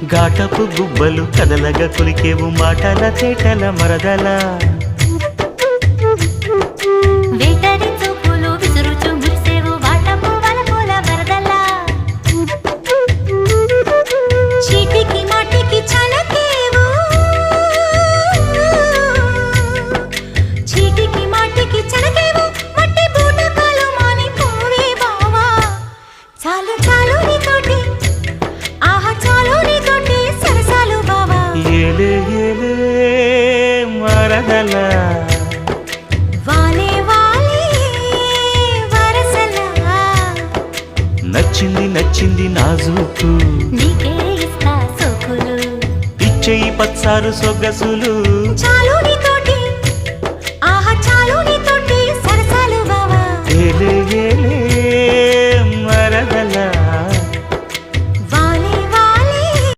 ఘాటపు గుబ్బలు కదలగా కొలికేవు మాటల తేటల మరదల వేటరి చూపులు విసురుచు మురిసేవు వాటపు వలపుల వరదల చీటికి మాటికి చలకేవు చీటికి మాటికి చలకేవు మట్టి బూటకాలు మానిపోవే బావా చాలు చాలు నీతోటి ఆహా చాలు నీతోటి సరసాలు బావా ఏలే ఏలే మరదల వాలే వాలే వరసలా నచ్చింది నచ్చింది నాజూకు నీకే ఇస్తా సోకులు ఇచ్చేయి పచ్చారు సొగసులు చాలు